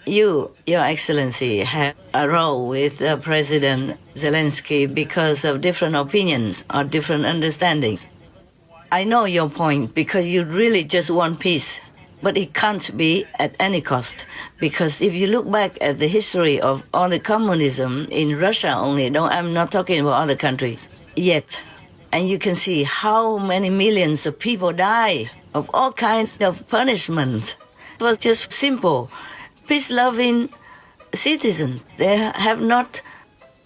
You, Your Excellency, have a role with President Zelensky because of different opinions or different understandings. I know your point because you really just want peace. But it can't be at any cost. Because if you look back at the history of all the communism in Russia only, no, I'm not talking about other countries yet. And you can see how many millions of people died of all kinds of punishment. It was just simple. Peace-loving citizens, they have not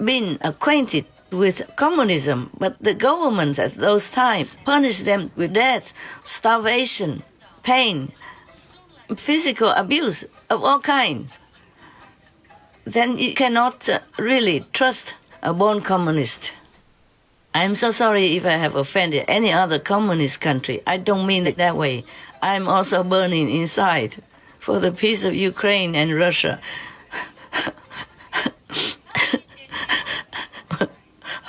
been acquainted with communism, but the government at those times punished them with death, starvation, pain, physical abuse of all kinds. Then you cannot really trust a born communist. I'm so sorry if I have offended any other communist country. I don't mean it that way. I'm also burning inside for the peace of Ukraine and Russia.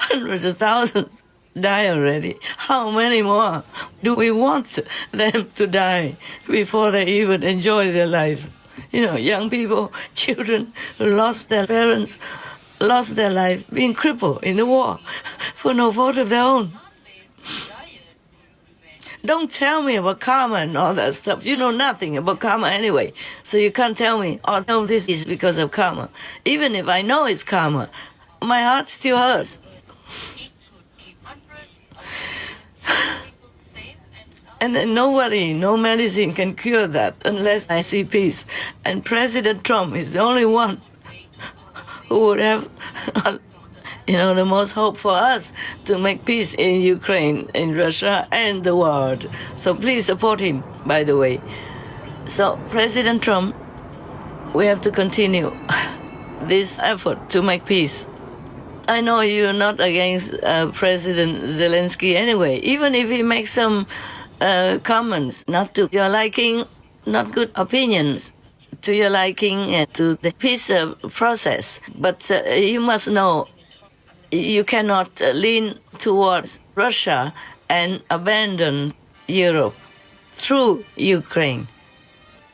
Hundreds of thousands die already. How many more do we want them to die before they even enjoy their life? You know, young people, children who lost their parents, lost their life, being crippled in the war for no fault of their own. Don't tell me about karma and all that stuff. You know nothing about karma anyway. So you can't tell me, oh, no, this is because of karma. Even if I know it's karma, my heart still hurts. And then nobody, no medicine can cure that unless I see peace. And President Trump is the only one who would have, the most hope for us to make peace in Ukraine, in Russia, and the world. So please support him, by the way. So President Trump, we have to continue this effort to make peace. I know you're not against President Zelensky anyway, even if he makes some comments not to your liking, not good opinions to your liking and to the peace process. But you must know you cannot lean towards Russia and abandon Europe through Ukraine.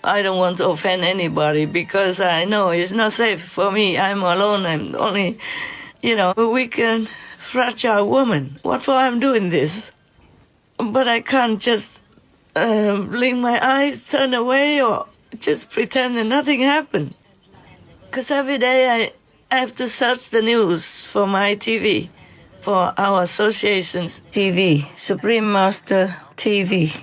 I don't want to offend anybody because I know it's not safe for me. I'm alone. I'm only, a weak and fragile woman. What for I'm doing this? But I can't just blink my eyes, turn away, or just pretend that nothing happened. Because every day I have to search the news for my TV, for our association's TV, Supreme Master TV.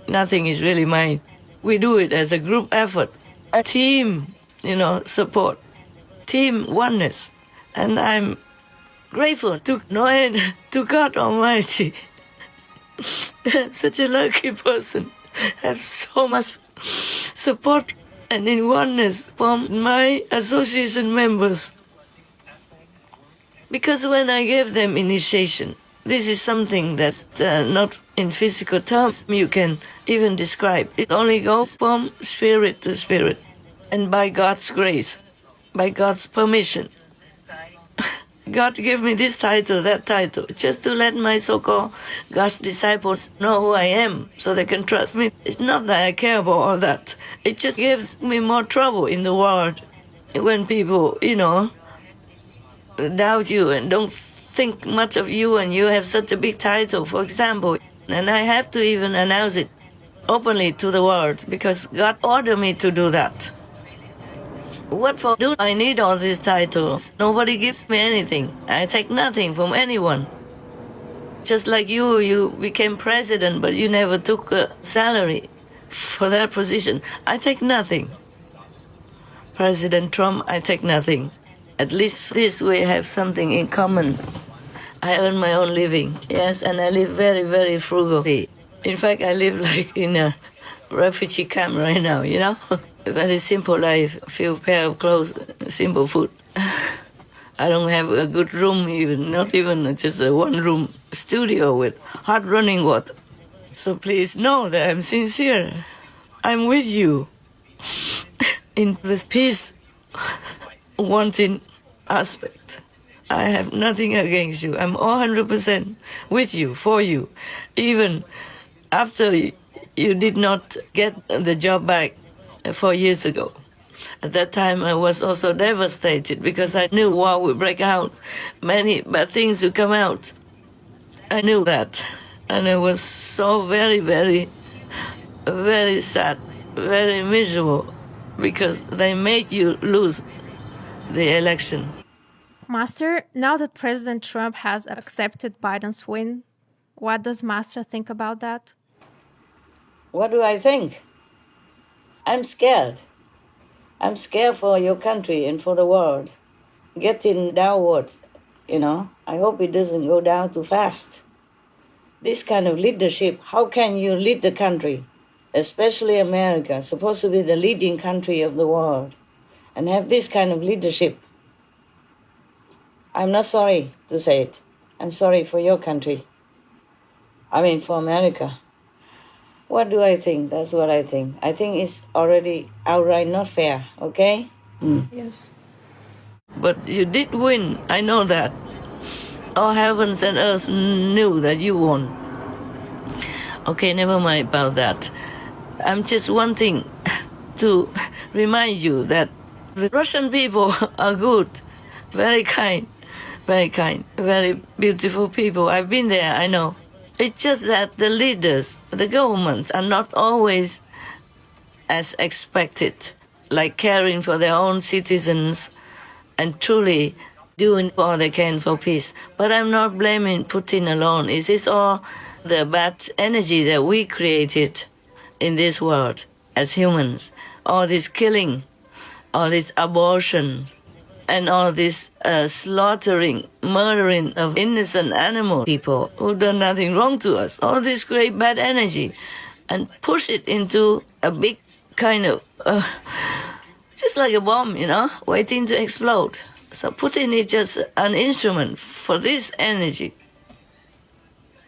Nothing is really mine. We do it as a group effort, a team, support, team oneness. And I'm grateful to Noah, to God Almighty. I'm such a lucky person. Have so much support and in oneness from my association members. Because when I gave them initiation, this is something that's not in physical terms you can even describe. It only goes from spirit to spirit. And by God's grace, by God's permission, God gave me this title, that title, just to let my so-called God's disciples know who I am so they can trust me. It's not that I care about all that. It just gives me more trouble in the world when people, doubt you and don't think much of you and you have such a big title, for example. And I have to even announce it openly to the world because God ordered me to do that. What for do I need all these titles? Nobody gives me anything. I take nothing from anyone. Just like you became president, but you never took a salary for that position. I take nothing. President Trump, I take nothing. At least this we have something in common. I earn my own living, yes, and I live very, very frugally. In fact, I live like in a refugee camp right now, A very simple life, a few pair of clothes, simple food. I don't have a good room even, not even just a one-room studio with hot running water. So please know that I'm sincere. I'm with you in this peace wanting aspect. I have nothing against you. I'm 100% with you, for you. Even after you did not get the job back 4 years ago. At that time, I was also devastated because I knew war would break out. Many bad things would come out. I knew that. And I was so very, very, very sad, very miserable because they made you lose the election. Master, now that President Trump has accepted Biden's win, what does Master think about that? What do I think? I'm scared. I'm scared for your country and for the world. Getting downward, I hope it doesn't go down too fast. This kind of leadership, how can you lead the country, especially America, supposed to be the leading country of the world, and have this kind of leadership? I'm not sorry to say it. I'm sorry for your country. I mean, for America. What do I think? That's what I think. I think it's already outright not fair, okay? Yes. But you did win. I know that. All heavens and earth knew that you won. Okay, never mind about that. I'm just wanting to remind you that the Russian people are good, very kind, very beautiful people. I've been there, I know. It's just that the leaders, the governments, are not always as expected, like caring for their own citizens and truly doing all they can for peace. But I'm not blaming Putin alone. It is all the bad energy that we created in this world as humans. All this killing, all this abortions, and all this slaughtering, murdering of innocent animal people who done nothing wrong to us. All this great bad energy, and push it into a big kind of, just like a bomb, waiting to explode. So Putin is just an instrument for this energy.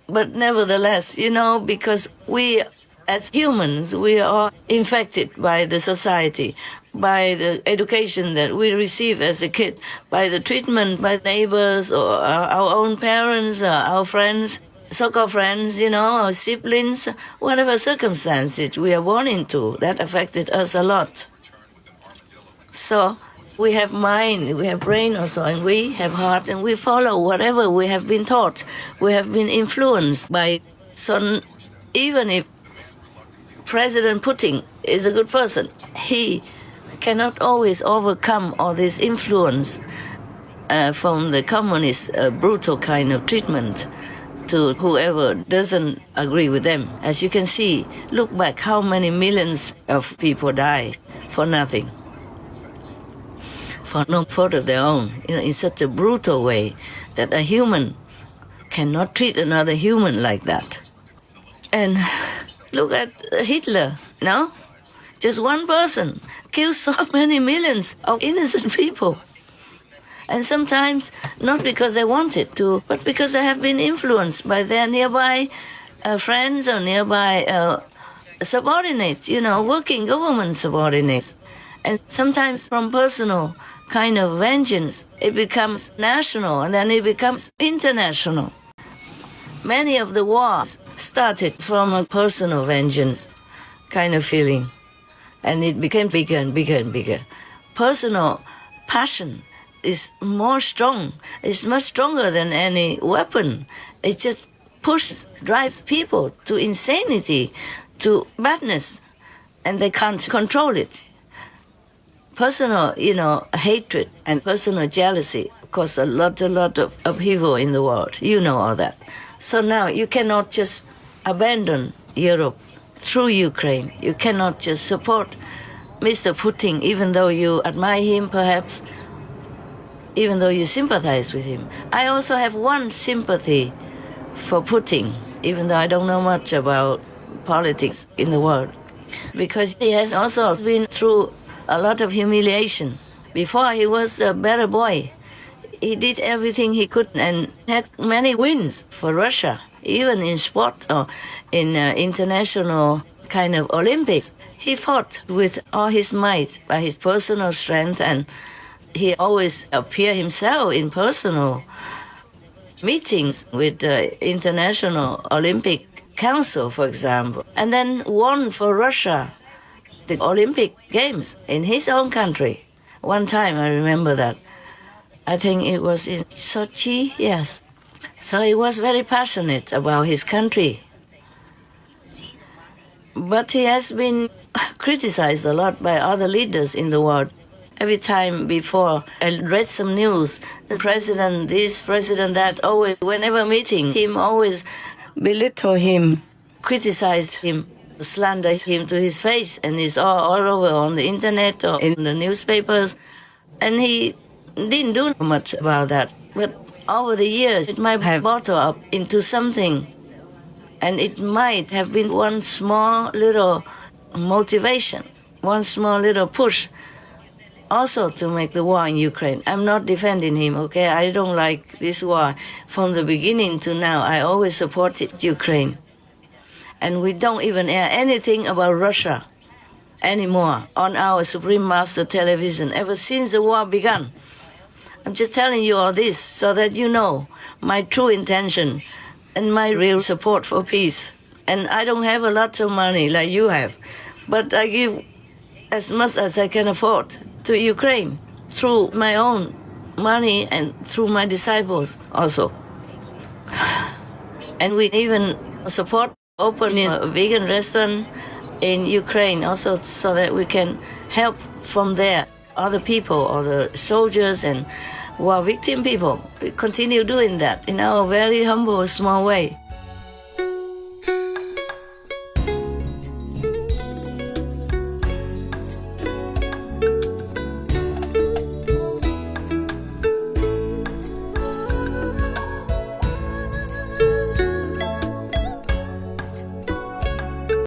But nevertheless, because we as humans, we are infected by the society, by the education that we receive as a kid, by the treatment by neighbors or our own parents, or our friends, so-called friends, our siblings, whatever circumstances we are born into, that affected us a lot. So we have mind, we have brain also, and we have heart, and we follow whatever we have been taught. We have been influenced by. So even if President Putin is a good person, he cannot always overcome all this influence from the communist brutal kind of treatment to whoever doesn't agree with them. As you can see, look back how many millions of people died for nothing, for no fault of their own, in such a brutal way that a human cannot treat another human like that. And look at Hitler, just one person kills so many millions of innocent people. And sometimes not because they wanted to, but because they have been influenced by their nearby friends or nearby subordinates, working government subordinates. And sometimes from personal kind of vengeance, it becomes national and then it becomes international. Many of the wars started from a personal vengeance kind of feeling, and it became bigger and bigger and bigger. Personal passion is more strong. It's much stronger than any weapon. It just drives people to insanity, to madness, and they can't control it. Personal, hatred and personal jealousy cause a lot of upheaval in the world. You know all that. So now you cannot just abandon Europe through Ukraine. You cannot just support Mr. Putin, even though you admire him, perhaps, even though you sympathize with him. I also have one sympathy for Putin, even though I don't know much about politics in the world, because he has also been through a lot of humiliation. Before, he was a better boy. He did everything he could and had many wins for Russia, even in sport or in international kind of Olympics. He fought with all his might by his personal strength, and he always appeared himself in personal meetings with the International Olympic Council, for example, and then won for Russia the Olympic Games in his own country. One time I remember that. I think it was in Sochi, yes. So he was very passionate about his country. But he has been criticized a lot by other leaders in the world. Every time before I read some news, the president this, president that, always, whenever meeting him, always belittle him, criticize him, slander him to his face, and it's all over on the internet or in the newspapers. And he didn't do much about that. But over the years, it might have bottled up into something. And it might have been one small little motivation, one small little push also to make the war in Ukraine. I'm not defending him, okay? I don't like this war. From the beginning to now, I always supported Ukraine. And we don't even air anything about Russia anymore on our Supreme Master television ever since the war began. I'm just telling you all this so that you know my true intention and my real support for peace. And I don't have a lot of money like you have, but I give as much as I can afford to Ukraine through my own money and through my disciples also. And we even support opening a vegan restaurant in Ukraine also so that we can help from there other people, other soldiers and who are victim people. We continue doing that in our very humble, small way.